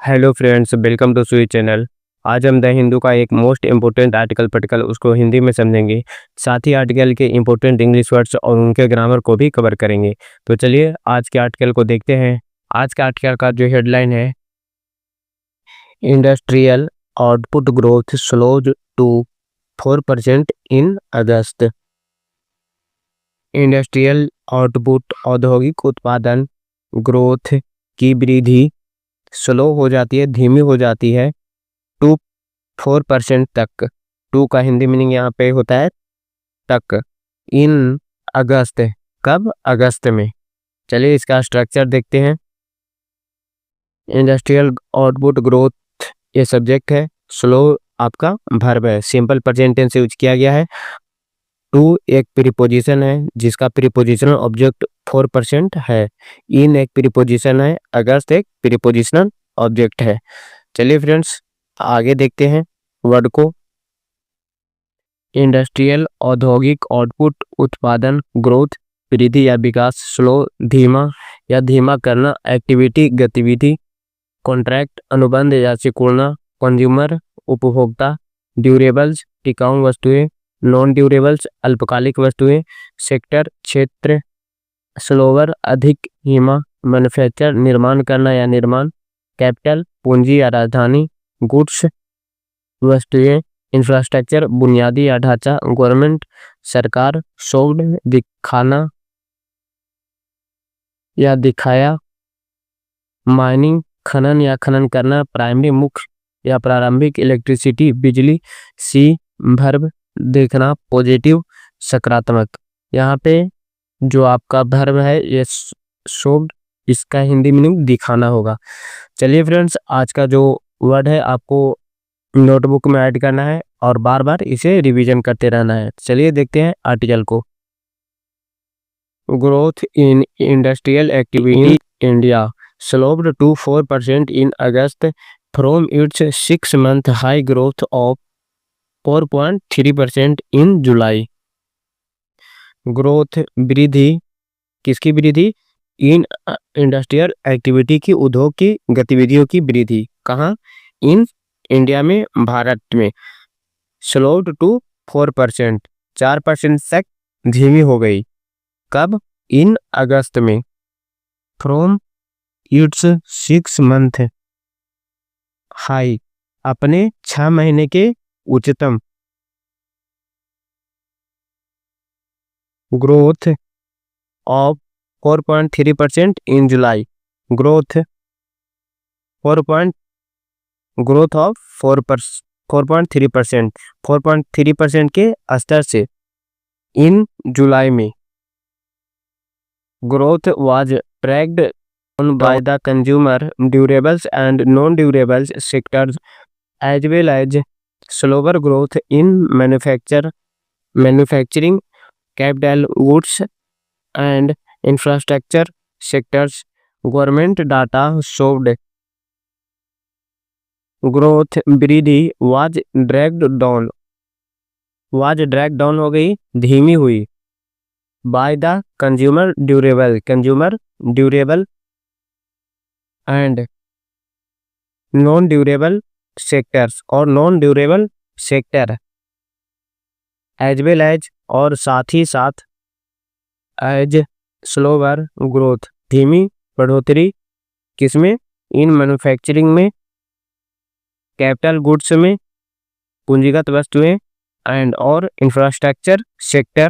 Hello friends, welcome to सुई channel. आज हम द हिंदू का एक मोस्ट इम्पोर्टेंट आर्टिकल पढ़कर उसको हिंदी में समझेंगे। साथ ही आर्टिकल के इम्पोर्टेंट इंग्लिश वर्ड्स और उनके ग्रामर को भी कवर करेंगे। तो चलिए आज के आर्टिकल को देखते हैं। आज के आर्टिकल का जो हेडलाइन है, industrial output growth slows to 4% in August. Industrial output औद्योगिक उत्पादन ग्रोथ की वृद्धि स्लो हो जाती है, धीमी हो जाती है 4% तक। 2 का हिंदी मीनिंग यहाँ पे होता है तक। इन अगस्त, कब? अगस्त में। चलिए इसका स्ट्रक्चर देखते हैं। इंडस्ट्रियल आउटपुट ग्रोथ ये सब्जेक्ट है, स्लो आपका वर्ब है, सिंपल प्रेजेंट टेंस से यूज किया गया है। 2 एक प्रीपोजिशन है जिसका प्रीपोजिशनल ऑब्जेक्ट 4% है। इन एक प्रीपोजिशन है, अगस्त एक प्रीपोजिशनल ऑब्जेक्ट है। चलिए फ्रेंड्स आगे देखते हैं वर्ड को। इंडस्ट्रियल औद्योगिक आउटपुट उत्पादन ग्रोथ वृद्धि या विकास, स्लो धीमा या धीमा करना, एक्टिविटी गतिविधि, कॉन्ट्रैक्ट अनुबंध या सिकुड़ना, कंज्यूमर उपभोक्ता, ड्यूरेबल्स टिकाऊ वस्तुएं, नॉन ड्यूरेबल्स अल्पकालिक वस्तुएं, सेक्टर क्षेत्र, स्लोवर अधिक धीमा, मैन्युफैक्चर निर्माण करना या निर्माण, कैपिटल पूंजी या राजधानी, गुड्स वस्तुएं, इंफ्रास्ट्रक्चर बुनियादी या ढांचा, गवर्नमेंट सरकार, शोड दिखाना या दिखाया, माइनिंग खनन या खनन करना, प्राइमरी मुख्य या प्रारंभिक, इलेक्ट्रिसिटी बिजली, सी वर्ब देखना, पॉजिटिव सकारात्मक। यहाँ पे जो आपका वर्ब है ये शोड, इसका हिंदी मीनिंग दिखाना होगा। चलिए फ्रेंड्स आज का जो वर्ड है आपको नोटबुक में ऐड करना है और बार बार इसे रिवीजन करते रहना है। चलिए देखते हैं आर्टिकल को। Growth in industrial activity India slowed to 4% in August from its 6-month high growth of 4.3% in July. Growth वृद्धि, किसकी वृद्धि? इन इंडस्ट्रियल एक्टिविटी की, उद्योग की गतिविधियों की वृद्धि। कहाँ? इन इंडिया में, भारत में। स्लोड टू 4%, 4% तक धीमी हो गई। कब? इन अगस्त में। फ्रॉम इट्स 6-month हाई, अपने 6 महीने के उच्चतम। Growth of 4.3% in July, growth of 4.3%, 4.3% के स्तर से इन जुलाई में। Growth was tracked on by the consumer durables and non-durables sectors as well as slower growth in manufacturing, capital goods and infrastructure sectors. Government data showed growth वृद्धि was dragged down हो गई, धीमी हुई, by the consumer durable and non durable sectors और non durable sector, as well as और साथ ही साथ, as slower growth धीमी बढ़ोतरी, किसमें? इन मैन्युफैक्चरिंग में, कैपिटल गुड्स में पूंजीगत वस्तुएं, एंड और इंफ्रास्ट्रक्चर सेक्टर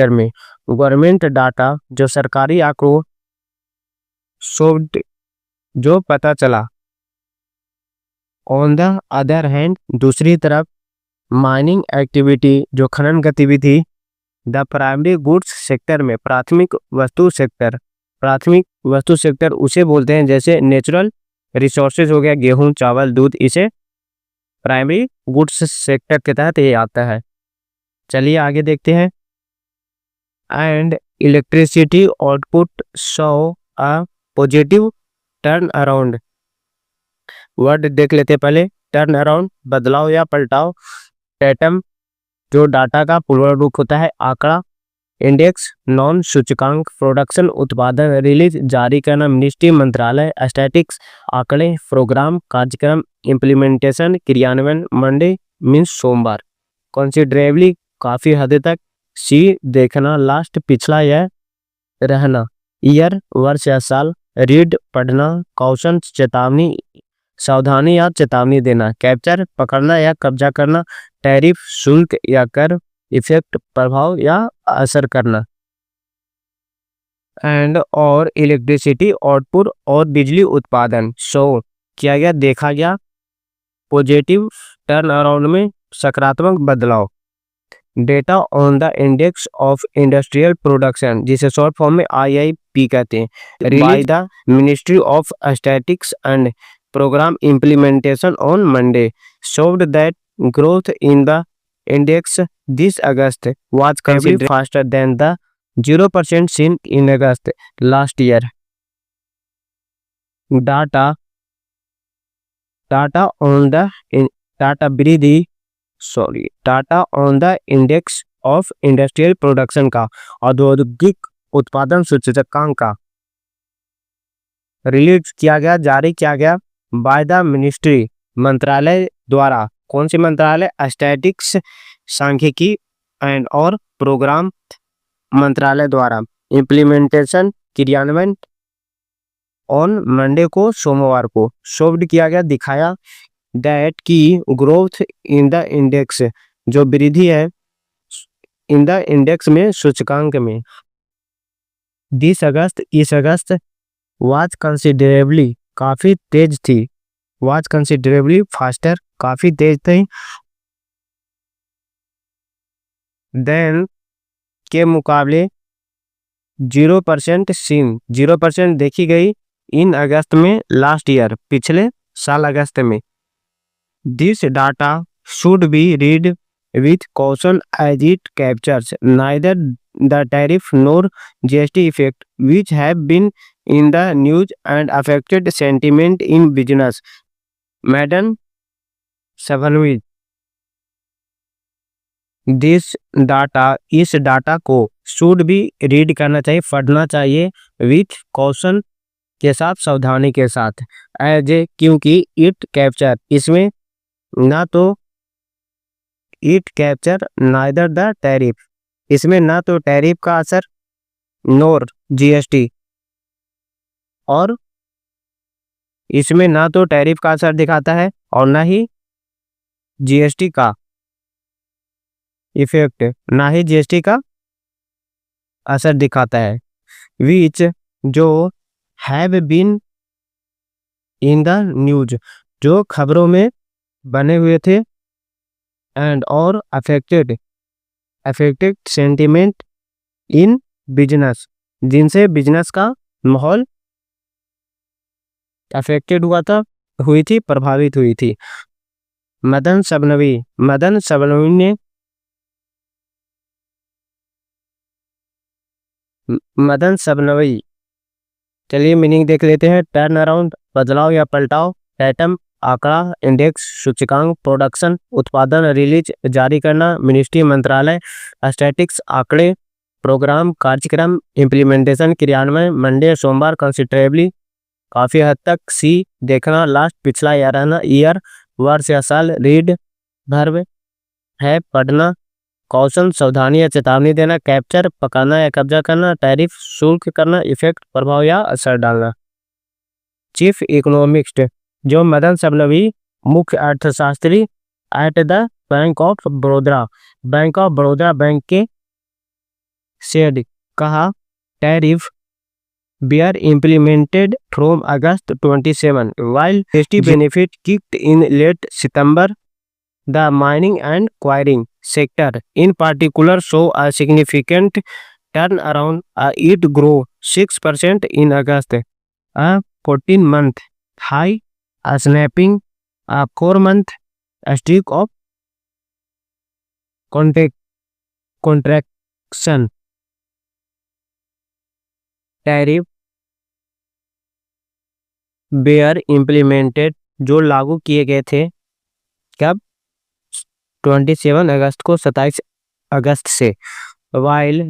में। गवर्नमेंट डाटा जो सरकारी आंकड़ों, शोड जो पता चला, ऑन द अदर हैंड दूसरी तरफ, माइनिंग एक्टिविटी जो खनन गतिविधि, द प्राइमरी गुड्स सेक्टर में, प्राथमिक वस्तु सेक्टर उसे बोलते हैं जैसे नेचुरल रिसोर्सेज हो गया, गेहूं चावल दूध, इसे प्राइमरी गुड्स सेक्टर के तहत ये आता है। चलिए आगे देखते हैं। And electricity output saw a positive turn around. Word देख लेते पहले। टर्न अराउंड बदलाव या पलटाव, डेटम जो डाटा का पूर्ण रूप होता है, आंकड़ा, इंडेक्स नॉन सूचकांक प्रोडक्शन उत्पादन रिलीज जारी करना मिनिस्ट्री मंत्रालय स्टैटिक्स आंकड़े प्रोग्राम कार्यक्रम इम्प्लीमेंटेशन क्रियान्वयन मंडे मीन्स सोमवार। कंसिडरेबली काफी हद तक। सी देखना लास्ट पिछला या रहना ईयर वर्ष या साल। रीड पढ़ना कौशन चेतावनी सावधानी या चेतावनी देना। कैप्चर पकड़ना या कब्जा करना। टैरिफ शुल्क या कर इफेक्ट प्रभाव या असर करना। एंड और इलेक्ट्रिसिटी आउटपुट और बिजली उत्पादन शो किया गया देखा गया पॉजिटिव टर्न अराउंड में सकारात्मक बदलाव। Data on the index of industrial production जिसे शॉर्ट फॉर्म में IIP कहते हैं by the ministry of statics and programme implementation on Monday showed that growth in the index this August was considerably faster than the 0% seen in August last year. Data on the data on the index of industrial production का औद्योगिक उत्पादन सूचकांक का release किया गया जारी किया गया बाय द मिनिस्ट्री मंत्रालय द्वारा। कौन सी मंत्रालय? स्टैटिक्स सांख्यिकी एंड और प्रोग्राम मंत्रालय द्वारा। इम्प्लीमेंटेशन क्रियान्वयन ऑन मंडे को सोमवार को शोड किया गया दिखाया दैट की ग्रोथ इन द इंडेक्स जो वृद्धि है इन द इंडेक्स में सूचकांक में इस अगस्त वाज कंसिडरेबली काफी तेज थी। वाज कंसिडरेबली फास्टर काफी तेज थी देन के मुकाबले 0% सीन 0% देखी गई इन अगस्त में लास्ट ईयर पिछले साल अगस्त में। This data should be read with caution as it captures neither the tariff nor GST effect which have been in the news and affected sentiment in business. Madam Savanwi, this data इस data को should be read करना चाहिए पढ़ना चाहिए with caution के साथ सावधानी के साथ as a क्योंकि it capture इसमें ना तो it capture neither the tariff इसमें ना तो टैरिफ का असर नोर GST और इसमें ना तो टैरिफ का असर दिखाता है और ना ही GST का इफेक्ट ना ही GST का असर दिखाता है। विच जो have been in the news जो खबरों में बने हुए थे एंड और अफेक्टेड सेंटिमेंट इन बिजनेस जिनसे बिजनेस का माहौल अफेक्टेड हुई थी प्रभावित हुई थी। मदन सबनवी ने चलिए मीनिंग देख लेते हैं। टर्न अराउंड बदलाव या पलटाव। एटम आंकड़ा इंडेक्स सूचकांक प्रोडक्शन उत्पादन रिलीज जारी करना मिनिस्ट्री मंत्रालय स्टैटिक्स आंकड़े प्रोग्राम कार्यक्रम इम्प्लीमेंटेशन क्रियान्वयन मंडे सोमवार कंसिडरेबली काफी हद तक। सी देखना लास्ट पिछला या रहना ईयर वर्ष या साल। रीड भर्व है पढ़ना। कौशन सावधानी या चेतावनी देना। कैप्चर पकड़ना या कब्जा करना। टैरिफ शुल्क करना। इफेक्ट प्रभाव या असर डालना। चीफ इकोनॉमिस्ट जो मदन सबनवी मुख्य अर्थशास्त्री at the Bank of Baroda bank के सेड कहा tariff bear implemented from August 27 while GST benefit kicked in late September. The mining and quarrying sector in particular saw a significant turnaround. It grew 6% in August, a 14-month high, snapping a 4-month streak of contraction. Tariff bear implemented जो लागू किए गए थे कब 27 अगस्त को 27 अगस्त से while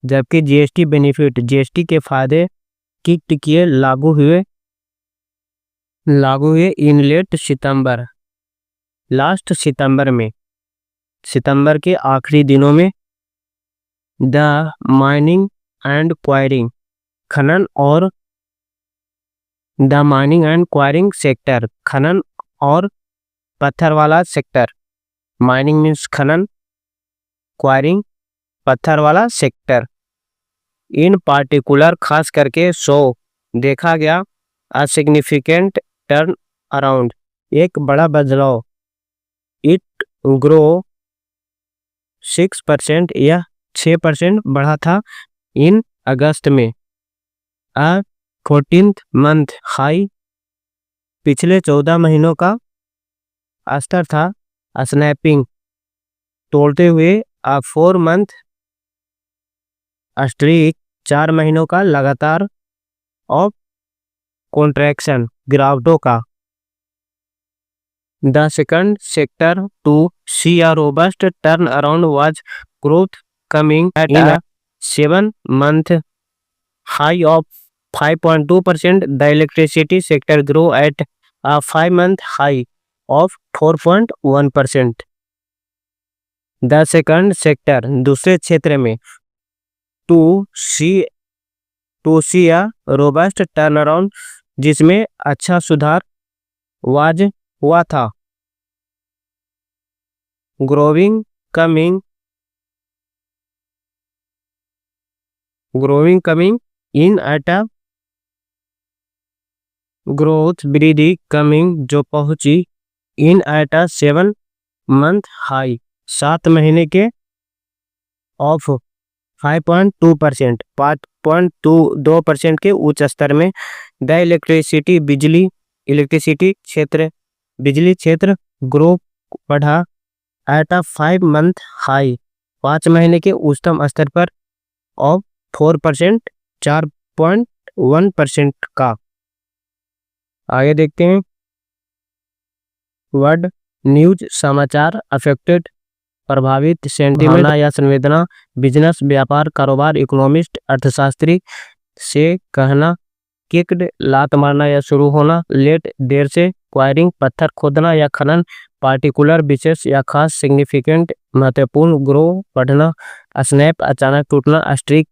जबकि GST benefit, GST के फायदे की टिकिए लागू हुए इन लेट सितंबर, लास्ट सितंबर में, सितंबर के आखिरी दिनों में। द माइनिंग एंड क्वायरिंग, खनन और the mining and enquiring sector, खनन और पत्थर वाला सेक्टर। माइनिंग मीन्स खनन, क्वायरिंग पत्थर वाला सेक्टर। इन पार्टिकुलर खास करके देखा गया अ सिग्निफिकेंट टर्न अराउंड, एक बड़ा बदलाव। इट ग्रो 6% या 6% बढ़ा था इन अगस्त में। 14th मंथ हाई, पिछले 14 महीनों का स्तर था। स्नैपिंग, तोड़ते हुए। 4 मंथ स्ट्रीक, 4 महीनों का लगातार ऑफ कॉन्ट्रैक्शन, गिरावटों का। The second sector to see a robust turn around was growth coming at a 7 month high of 5.2%. The electricity sector grew at a 5 month high of 4.1%. The second sector, दूसरे क्षेत्र में। To see a robust turn around, जिसमें अच्छा सुधार was हुआ था। Growing coming in at a growth, वृद्धि coming जो पहुंची in at a 7 month high, 7 महीने के ऑफ 5.2%, 5.2% के उच्च स्तर में। द बिजली क्षेत्र ग्रो बढ़ा एट अ 5 month हाई, 5 महीने के उच्चतम स्तर पर ऑफ 4%, 4.1% का। आगे देखते हैं। वर्ड न्यूज, समाचार। अफेक्टेड, प्रभावित। सेंटिमेंट, या संवेदना। बिजनेस, व्यापार, कारोबार। इकोनॉमिस्ट, अर्थशास्त्री। से कहना, किक्ड, लात मारना या शुरू होना। लेट, देर से। क्वायरिंग, पत्थर खोदना या खनन। पार्टिकुलर, विशेष या खास। सिग्निफिकेंट, महत्वपूर्ण। ग्रो, बढ़ना। स्नैप, अचानक टूटना। स्ट्रीक,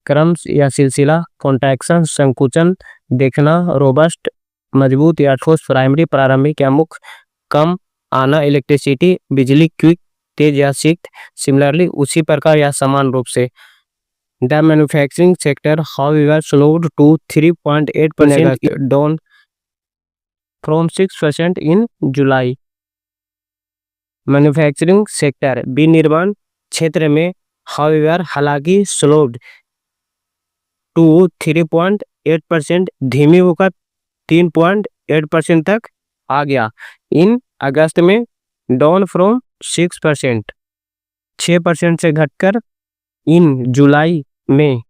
क्रम या सिलसिला। कॉन्ट्रैक्शन, संकुचन। देखना। रोबस्ट, मजबूत या ठोस। प्राइमरी, प्रारंभिक या मुख्य। कम आना। इलेक्ट्रिसिटी, बिजली। क्विक, तेज या शीघ्र। सिमिलरली, उसी प्रकार या समान रूप से। The manufacturing sector however slowed to 3.8%, down from 6% in July. Manufacturing sector, विनिर्माण क्षेत्र में। हाउएवर, हालांकि। स्लोड टू 3.8%, धीमी होकर 3.8% तक आ गया इन अगस्त में। डाउन फ्रॉम 6%, 6% से घटकर इन जुलाई में।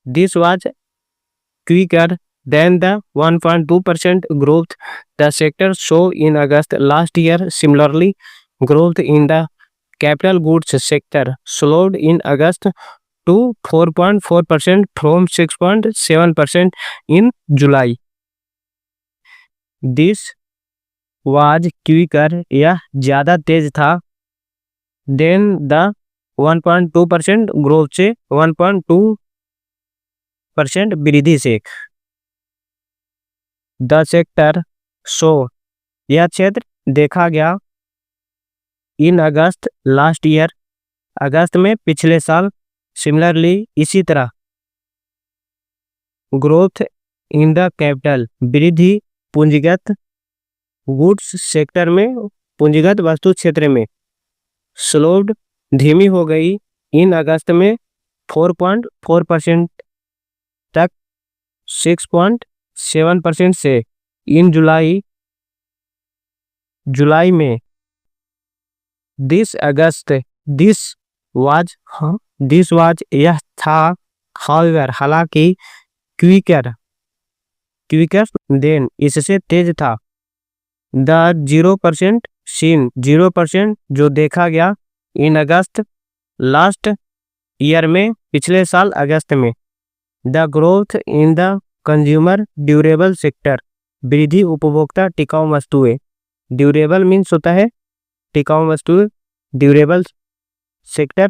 This was quicker than the 1.2% growth the sector saw in August last year. Similarly, growth in the capital goods sector slowed in August to 4.4% from 6.7% in July. This was quicker, यह ज़्यादा तेज था। Then the 1.2% growth से, 1.2% वृद्धि से। The sector show, यह क्षेत्र देखा गया। इन अगस्त लास्ट ईयर, अगस्त में पिछले साल। सिमिलरली, इसी तरह। ग्रोथ इन द कैपिटल, वृद्धि पूंजीगत गुड्स सेक्टर में, पूंजीगत वस्तु क्षेत्र में। स्लोड, धीमी हो गई इन अगस्त में 4.4% तक 6.7% से। इन जुलाई में। दिस वाज यह था। हाउएवर, हालांकि। क्विकर देन, इससे तेज था। द 0% सीन, 0% जो देखा गया इन अगस्त लास्ट ईयर में, पिछले साल अगस्त में। The growth in the consumer durable sector, वृद्धि उपभोक्ता टिकाऊ वस्तुएं। ड्यूरेबल मीन्स होता है टिकाऊ वस्तुएं, ड्यूरेबल सेक्टर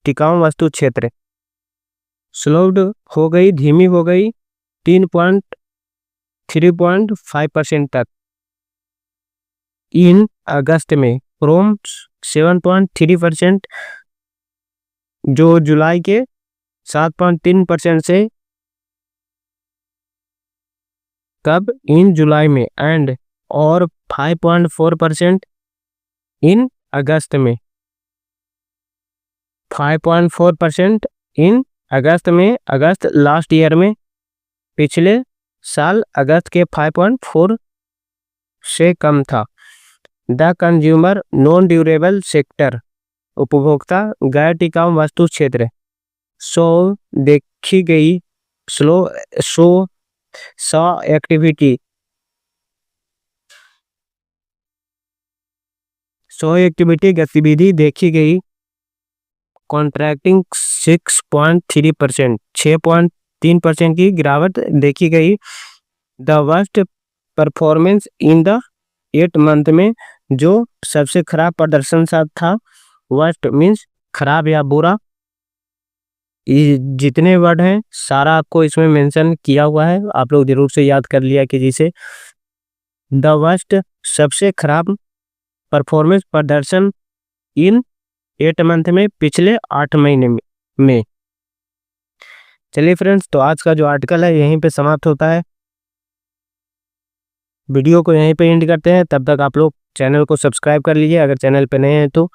टिकाऊ वस्तु क्षेत्र। स्लोड हो गई, धीमी हो गई 3.5% तक इन अगस्त में, फ्रॉम 7.3% जो जुलाई के 7.3% से, कब, इन जुलाई में, एंड और 5.4% इन अगस्त में, 5.4% इन अगस्त में, अगस्त लास्ट ईयर में, पिछले साल अगस्त के 5.4 से कम था। The consumer non durable sector, उपभोक्ता गैर टिकाऊ वस्तु क्षेत्र। सो देखी गई, सो एक्टिविटी गतिविधि देखी गई, कॉन्ट्रैक्टिंग 6.3%, 6.3% की गिरावट देखी गई। The worst performance in the 8 month में, जो सबसे खराब प्रदर्शन था। वर्स्ट मीन्स खराब या बुरा, जितने वर्ड हैं सारा आपको इसमें मेंशन किया हुआ है, आप लोग जरूर से याद कर लिया कि जिसे द वर्स्ट सबसे खराब परफॉर्मेंस प्रदर्शन इन 8 मंथ में, पिछले 8 महीने में। चलिए फ्रेंड्स, तो आज का जो आर्टिकल है यहीं पे समाप्त होता है। वीडियो को यहीं पे एंड करते हैं। तब तक आप लोग चैनल को सब्सक्राइब कर लीजिए, अगर चैनल पे नए हैं तो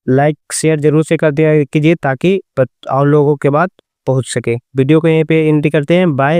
लाइक शेयर जरूर से कर दिया कीजिए ताकि और लोगों के बाद पहुंच सके। वीडियो को यहीं पे एंड करते हैं। बाय।